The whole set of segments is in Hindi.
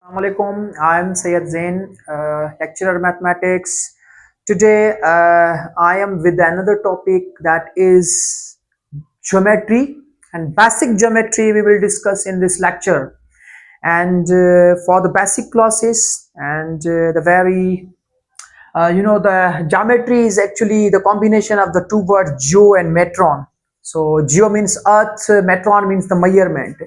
Assalamualaikum. I'm Syed Zain, lecturer mathematics. Today, I am with another topic that is geometry and basic geometry. We will discuss in this lecture. And for the basic classes and the very the geometry is actually the combination of the two words geo and metron. So geo means earth, metron means the measurement.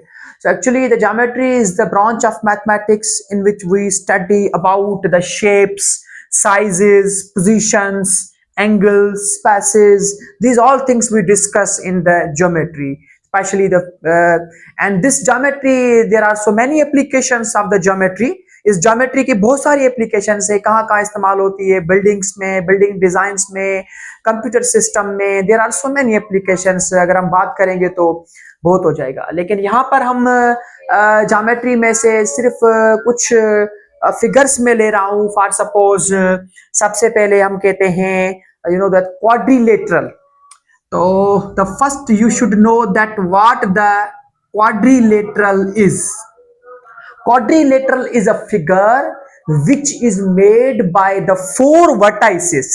So actually the geometry is the branch of mathematics in which we study about the shapes, sizes, positions, angles, spaces. These all things we discuss in the geometry, especially the and this geometry, there are so many applications of the geometry. इस ज्योमेट्री की बहुत सारी एप्लीकेशन है, कहाँ कहाँ इस्तेमाल होती है, बिल्डिंग्स में, बिल्डिंग डिजाइंस में, कंप्यूटर सिस्टम में. There are so many applications. अगर हम बात करेंगे तो बहुत हो जाएगा, लेकिन यहाँ पर हम ज्योमेट्री में से सिर्फ कुछ फिगर्स में ले रहा हूँ. फॉर सपोज सबसे पहले हम कहते हैं दैट क्वाड्रिलेटरल. तो the first you should know that what the quadrilateral is. Quadrilateral is a figure which is made by the four vertices.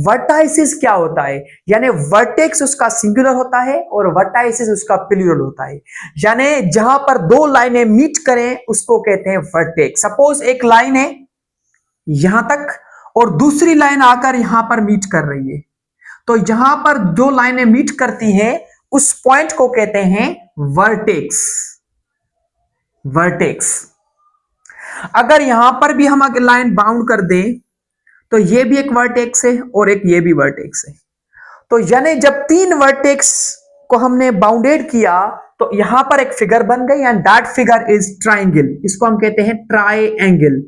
Vertices क्या होता है? यानी वर्टेक्स उसका सिंगुलर होता है और वर्टाइसिस उसका प्लूरल होता है. यानी जहां पर दो लाइनें मीट करें उसको कहते हैं वर्टेक्स. सपोज एक लाइन है यहां तक और दूसरी लाइन आकर यहां पर मीट कर रही है, तो जहां पर दो लाइनें मीट करती हैं उस पॉइंट को कहते हैं वर्टेक्स. वर्टेक्स. अगर यहां पर भी हम अगर लाइन बाउंड कर दें तो ये भी एक वर्टेक्स है और एक ये भी वर्टेक्स है. तो यानी जब तीन वर्टेक्स को हमने बाउंडेड किया तो यहां पर एक फिगर बन गई and that figure is triangle. इसको हम कहते हैं try angle.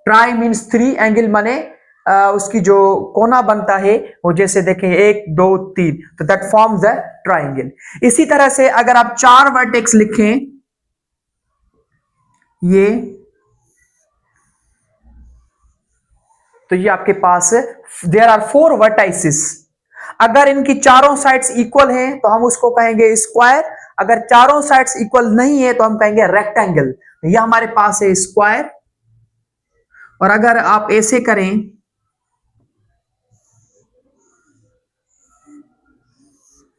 Try means three, angle माने उसकी जो कोना बनता है वो जैसे देखें 1 2 3, तो दैट फॉर्म्स द ट्राइंगल. इसी तरह से अगर आप चार वर्टेक्स लिखें, ये तो ये आपके पास देयर आर फोर वर्टाइसिस. अगर इनकी चारों साइड्स इक्वल हैं तो हम उसको कहेंगे स्क्वायर. अगर चारों साइड्स इक्वल नहीं है तो हम कहेंगे रेक्टेंगल. ये हमारे पास है स्क्वायर. और अगर आप ऐसे करें,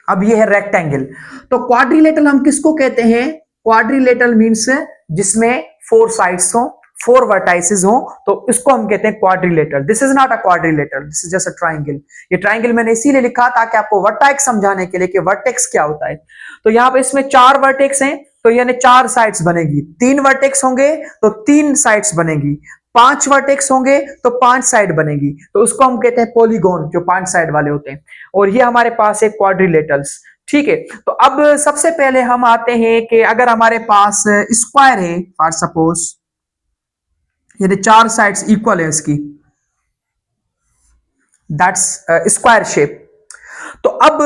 अब ये है रेक्टेंगल. तो क्वाड्रिलेटरल हम किसको कहते हैं? क्वाड्रिलेटरल मीन्स जिसमें फोर साइड्स हो, फोर वर्टाइसेस हो, तो इसको हम कहते हैं quadrilateral. This is not a quadrilateral, this is just a triangle. ये ट्राइंगल मैंने इसीलिए लिखा ताकि आपको वर्टेक्स समझाने के लिए कि वर्टेक्स क्या होता है. तो यहां पे इसमें चार वर्टेक्स हैं तो यानी चार साइड्स बनेगी. तीन वर्टेक्स होंगे तो तीन साइड्स बनेगी. पांच वर्टेक्स होंगे तो पांच साइड बनेगी. तो उसको हम कहते हैं पॉलीगॉन, जो पांच साइड वाले होते हैं. और ये हमारे पास है क्वाड्रिलेटरल्स. ठीक है. तो अब सबसे पहले हम आते हैं कि अगर हमारे पास स्क्वायर है, फॉर सपोज यदि चार साइड्स इक्वल है इसकी, दैट्स स्क्वायर शेप. तो अब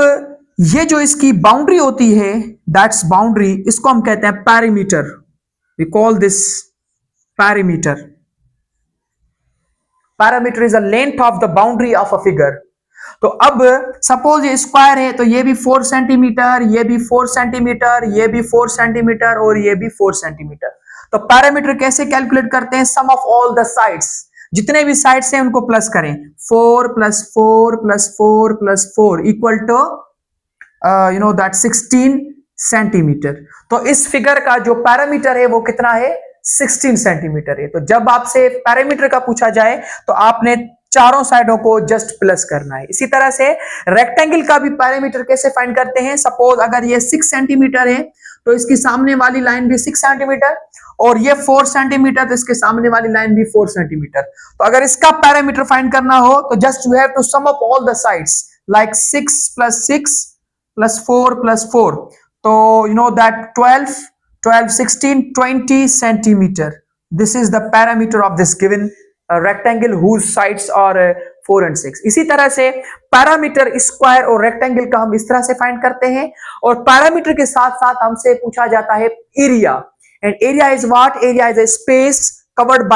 ये जो इसकी बाउंड्री होती है, दैट्स बाउंड्री, इसको हम कहते हैं perimeter. We call this perimeter. Parameter is the length of the boundary of a figure. तो अब सपोज ये स्क्वायर है तो ये भी 4 सेंटीमीटर, ये भी 4 सेंटीमीटर, ये भी 4 सेंटीमीटर और ये भी 4 सेंटीमीटर. तो पैरामीटर कैसे कैलकुलेट करते हैं? Sum of all the sides, जितने भी साइड्स हैं उनको प्लस करें. 4 plus 4 plus 4 plus 4 equal to that 16 centimetre. तो इस फिगर का जो पैरामीटर है वो कितना है? 16 सेंटीमीटर है. तो जब आपसे पैरामीटर का पूछा जाए तो आपने चारों साइडों को जस्ट प्लस करना है. इसी तरह से रेक्टेंगल का भी पैरामीटर कैसे फाइंड करते हैं? सपोज अगर ये 6 सेंटीमीटर है तो इसकी सामने वाली लाइन भी 6 सेंटीमीटर और ये 4 सेंटीमीटर, तो इसके सामने वाली लाइन भी 4 सेंटीमीटर. तो अगर इसका पैरामीटर फाइंड करना हो तो just you have to sum up all the sides, like 6 plus 6 plus 4 plus 4. तो you know that 12 16 20 centimeter. This is the parameter of this given rectangle whose sides are 4 and 6. इसी तरह से पैरामीटर स्क्वायर और रेक्टेंगल का हम इस तरह से फाइंड करते हैं. और पैरामीटर के साथ साथ हमसे पूछा जाता है area. And area is what? Area is a space covered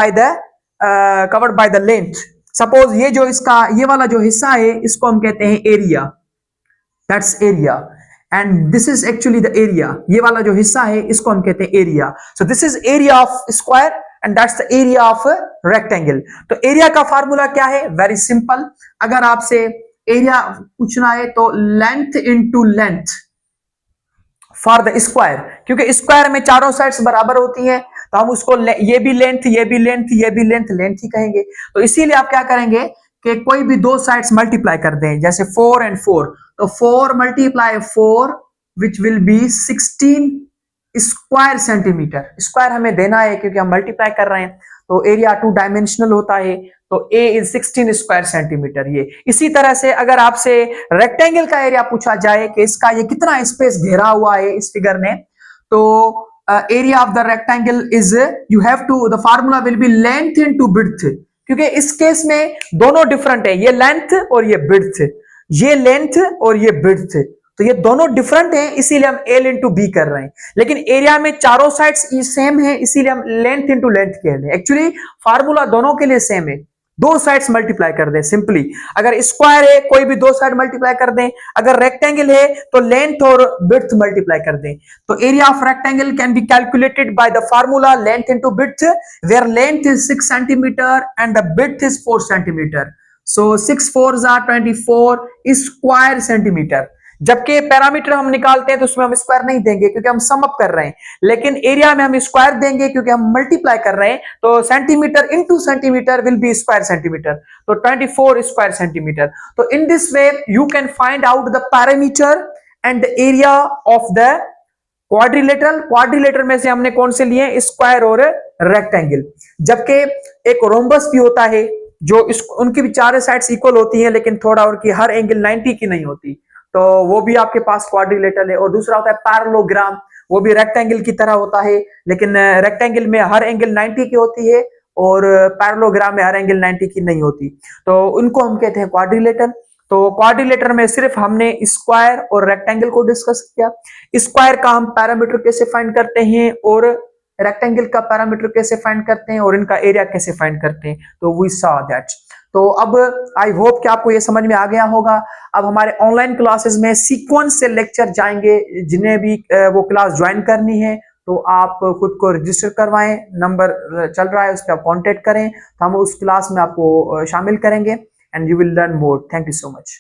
by the length. Suppose ये जो इसका ये वाला जो हिस्सा है इसको हम कहते हैं area. That's area. And this is actually the area. ये वाला जो हिस्सा है इसको हम कहते हैं area. So this is area of square and that's the area of rectangle. तो एरिया का फार्मूला क्या है? Very simple. अगर आपसे एरिया पूछना है तो length into length for the square, क्योंकि स्क्वायर में चारों साइड्स बराबर होती हैं, तो हम उसको ये भी लेंथ, ये भी लेंथ, ये भी लेंथ, लेंथ ही कहेंगे। तो इसीलिए आप क्या करेंगे कि कोई भी दो साइड्स मल्टीप्लाई कर दें, जैसे 4 एंड 4, तो 4 multiply 4 which will be 16 square centimetre. Square हमें देना है क्योंकि हम मल्टीप्लाई कर रहे हैं, तो एरिया 2 डायमेंशनल होता है, तो A इज 16 स्क्वायर सेंटीमीटर। ये इसी तरह से अगर आपसे रेक्टेंगल का एरिया पूछा जाए कि इसका ये कितना स्पेस घेरा हुआ है इस फिगर में, तो area of the rectangle is, you have to, the formula will be length into width, क्योंकि इस केस में दोनों डिफरेंट है, ये लेंथ और ये विड्थ, ये लेंथ और ये विड्थ, तो ये दोनों डिफरेंट हैं, इसीलिए हम एल इंटू बी कर रहे हैं। लेकिन एरिया में चारों साइड्स सेम है, इसीलिए हम लेंथ इंटू लेंथ कह रहे हैं। एक्चुअली फार्मूला दोनों के लिए सेम है, दो साइड्स मल्टीप्लाई कर दें सिंपली। अगर स्क्वायर है कोई भी दो साइड मल्टीप्लाई कर दें, अगर रेक्टेंगल है तो लेंथ और विड्थ मल्टीप्लाई कर दें। तो area of rectangle can be calculated by the formula length into width, where length is 6 centimetre and the width is 4 centimetre. So 6 4s are 24 square centimetre. जबकि पैरामीटर हम निकालते हैं तो उसमें हम स्क्वायर नहीं देंगे क्योंकि हम सम अप कर रहे हैं, लेकिन एरिया में हम स्क्वायर देंगे क्योंकि हम मल्टीप्लाई कर रहे हैं, तो centimetre into centimetre will be square centimetre, तो 24 स्क्वायर सेंटीमीटर। तो in this way you can find out the parameter and the area of the quadrilateral. Quadrilateral में से हमने कौन से लिए? स्क्वायर और रेक्टेंगल। जबकि एक रोम्बस भी होता है जो उनकी भी चारों साइड्स इक्वल होती हैं, लेकिन थोड़ा उनकी हर एंगल 90 की नहीं होती, तो वो भी आपके पास क्वाड्रिलेटरल है। और दूसरा होता है पैरेललोग्राम, वो भी रेक्टेंगल की तरह होता है, लेकिन रेक्टेंगल में हर एंगल 90 की होती है और पैरेललोग्राम में हर एंगल 90 की नहीं होती, तो उनको हम कहते हैं क्वाड्रिलेटर। तो क्वाड्रिलेटर में सिर्फ हमने स्क्वायर और रेक्टेंगल को डिस्कस किया। स्क्वायर का हम पैरामीटर कैसे फाइंड करते हैं और रेक्टेंगल का पैरामीटर कैसे फाइंड करते हैं और इनका एरिया कैसे फाइंड करते हैं, तो वी सॉ दैट। तो अब आई होप कि आपको ये समझ में आ गया होगा। अब हमारे ऑनलाइन क्लासेस में सीक्वेंस से लेक्चर जाएंगे, जिन्हें भी वो क्लास ज्वाइन करनी है तो आप खुद को रजिस्टर करवाएं, नंबर चल रहा है उस पर आप कॉन्टेक्ट करें, तो हम उस क्लास में आपको शामिल करेंगे and you will learn more. Thank you so much.